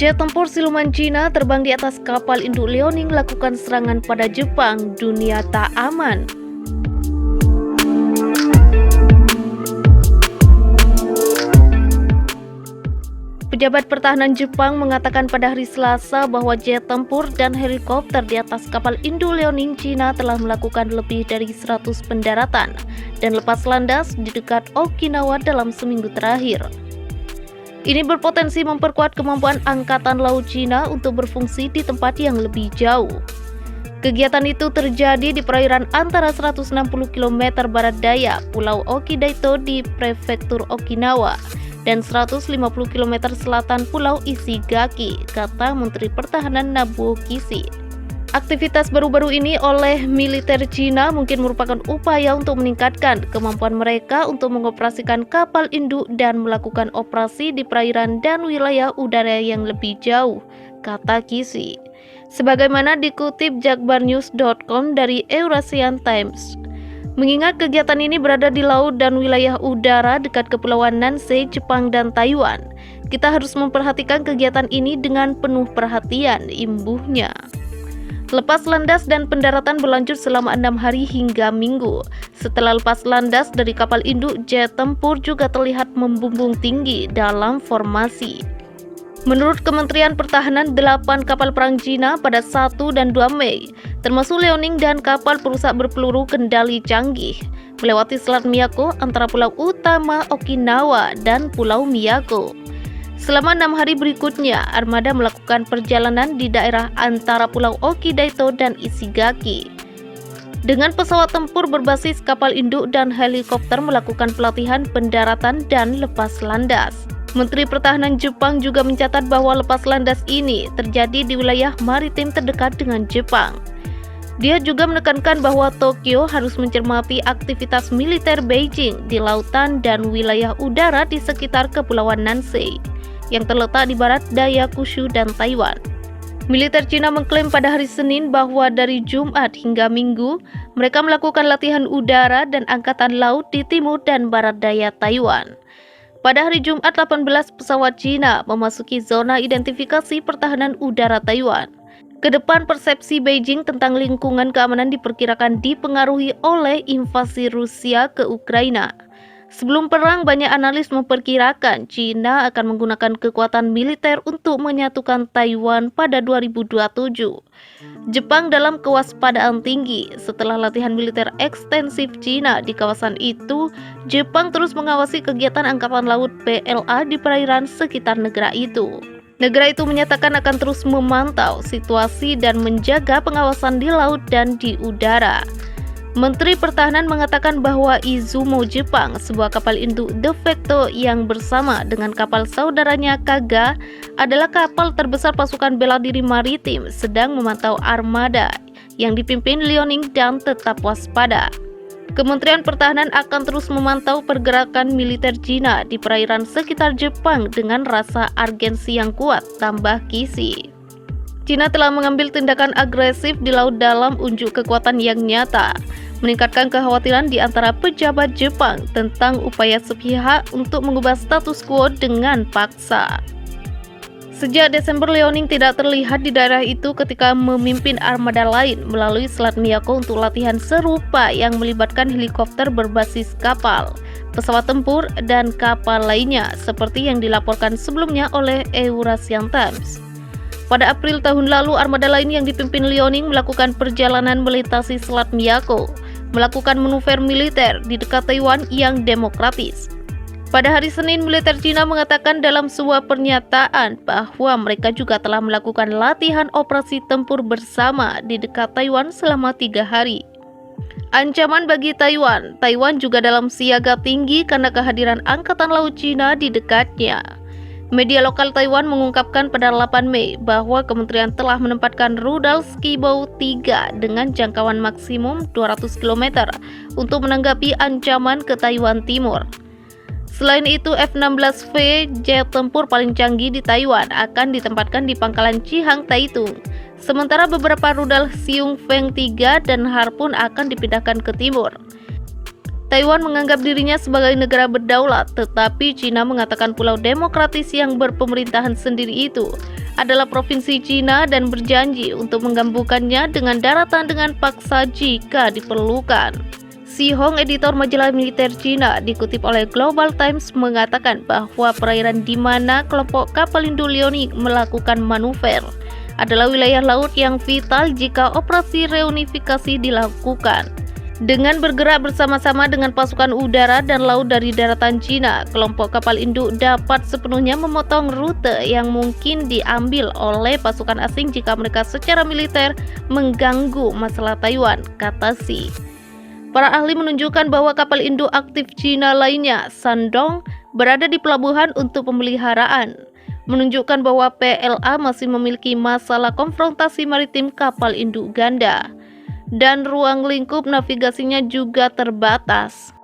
Jet tempur siluman Cina terbang di atas kapal induk Liaoning lakukan serangan pada Jepang, dunia tak aman. Pejabat pertahanan Jepang mengatakan pada hari Selasa bahwa jet tempur dan helikopter di atas kapal induk Liaoning Cina telah melakukan lebih dari 100 pendaratan dan lepas landas di dekat Okinawa dalam seminggu terakhir. Ini berpotensi memperkuat kemampuan Angkatan Laut Cina untuk berfungsi di tempat yang lebih jauh. Kegiatan itu terjadi di perairan antara 160 km barat daya Pulau Okidaito di Prefektur Okinawa dan 150 km selatan Pulau Ishigaki, kata Menteri Pertahanan Nobuo Kishi. Aktivitas baru-baru ini oleh militer Cina mungkin merupakan upaya untuk meningkatkan kemampuan mereka untuk mengoperasikan kapal induk dan melakukan operasi di perairan dan wilayah udara yang lebih jauh, kata Kishi. Sebagaimana dikutip jakbarnews.com dari Eurasian Times. Mengingat kegiatan ini berada di laut dan wilayah udara dekat Kepulauan Nansei, Jepang dan Taiwan, kita harus memperhatikan kegiatan ini dengan penuh perhatian, imbuhnya. Lepas landas dan pendaratan berlanjut selama 6 hari hingga Minggu. Setelah lepas landas dari kapal induk, jet tempur juga terlihat membumbung tinggi dalam formasi. Menurut Kementerian Pertahanan, 8 kapal perang Cina pada 1 dan 2 Mei, termasuk Liaoning dan kapal perusak berpeluru kendali canggih, melewati Selat Miyako antara Pulau Utama Okinawa dan Pulau Miyako. Selama 6 hari berikutnya, armada melakukan perjalanan di daerah antara Pulau Okidaito dan Ishigaki. Dengan pesawat tempur berbasis kapal induk dan helikopter melakukan pelatihan pendaratan dan lepas landas. Menteri Pertahanan Jepang juga mencatat bahwa lepas landas ini terjadi di wilayah maritim terdekat dengan Jepang. Dia juga menekankan bahwa Tokyo harus mencermati aktivitas militer Beijing di lautan dan wilayah udara di sekitar Kepulauan Nansei yang terletak di barat daya Kyushu dan Taiwan. Militer Cina mengklaim pada hari Senin bahwa dari Jumat hingga Minggu, mereka melakukan latihan udara dan angkatan laut di timur dan barat daya Taiwan. Pada hari Jumat, 18 pesawat Cina memasuki zona identifikasi pertahanan udara Taiwan. Kedepan persepsi Beijing tentang lingkungan keamanan diperkirakan dipengaruhi oleh invasi Rusia ke Ukraina. Sebelum perang, banyak analis memperkirakan Cina akan menggunakan kekuatan militer untuk menyatukan Taiwan pada 2027. Jepang dalam kewaspadaan tinggi. Setelah latihan militer ekstensif Cina di kawasan itu, Jepang terus mengawasi kegiatan Angkatan Laut PLA di perairan sekitar negara itu. Negara itu menyatakan akan terus memantau situasi dan menjaga pengawasan di laut dan di udara. Menteri Pertahanan mengatakan bahwa Izumo Jepang, sebuah kapal induk de facto yang bersama dengan kapal saudaranya Kaga, adalah kapal terbesar pasukan bela diri maritim sedang memantau armada yang dipimpin Liaoning dan tetap waspada. Kementerian Pertahanan akan terus memantau pergerakan militer Cina di perairan sekitar Jepang dengan rasa urgensi yang kuat, tambah Kishi. Cina telah mengambil tindakan agresif di laut dalam unjuk kekuatan yang nyata, meningkatkan kekhawatiran di antara pejabat Jepang tentang upaya sepihak untuk mengubah status quo dengan paksa. Sejak Desember, Liaoning tidak terlihat di daerah itu ketika memimpin armada lain melalui Selat Miyako untuk latihan serupa yang melibatkan helikopter berbasis kapal, pesawat tempur, dan kapal lainnya seperti yang dilaporkan sebelumnya oleh Eurasian Times. Pada April tahun lalu, armada lain yang dipimpin Liaoning melakukan perjalanan melintasi Selat Miyako, melakukan manuver militer di dekat Taiwan yang demokratis. Pada hari Senin, militer Cina mengatakan dalam sebuah pernyataan bahwa mereka juga telah melakukan latihan operasi tempur bersama di dekat Taiwan selama 3 hari. Ancaman bagi Taiwan, Taiwan juga dalam siaga tinggi karena kehadiran Angkatan Laut Cina di dekatnya. Media lokal Taiwan mengungkapkan pada 8 Mei bahwa kementerian telah menempatkan rudal Skibow 3 dengan jangkauan maksimum 200 km untuk menanggapi ancaman ke Taiwan Timur. Selain itu, F-16V, jet tempur paling canggih di Taiwan, akan ditempatkan di pangkalan Chihang, Taitung. Sementara beberapa rudal Xiong Feng 3 dan Harpoon akan dipindahkan ke timur. Taiwan menganggap dirinya sebagai negara berdaulat, tetapi Cina mengatakan pulau demokratis yang berpemerintahan sendiri itu adalah provinsi Cina dan berjanji untuk menggabungkannya dengan daratan dengan paksa jika diperlukan. Xi Hong, editor majalah militer Cina, dikutip oleh Global Times, mengatakan bahwa perairan di mana kelompok kapal Indo Liaoning melakukan manuver adalah wilayah laut yang vital jika operasi reunifikasi dilakukan. Dengan bergerak bersama-sama dengan pasukan udara dan laut dari daratan Cina, kelompok kapal induk dapat sepenuhnya memotong rute yang mungkin diambil oleh pasukan asing jika mereka secara militer mengganggu masalah Taiwan, kata Xi. Para ahli menunjukkan bahwa kapal induk aktif Cina lainnya, Shandong, berada di pelabuhan untuk pemeliharaan, menunjukkan bahwa PLA masih memiliki masalah konfrontasi maritim kapal induk ganda, dan ruang lingkup navigasinya juga terbatas.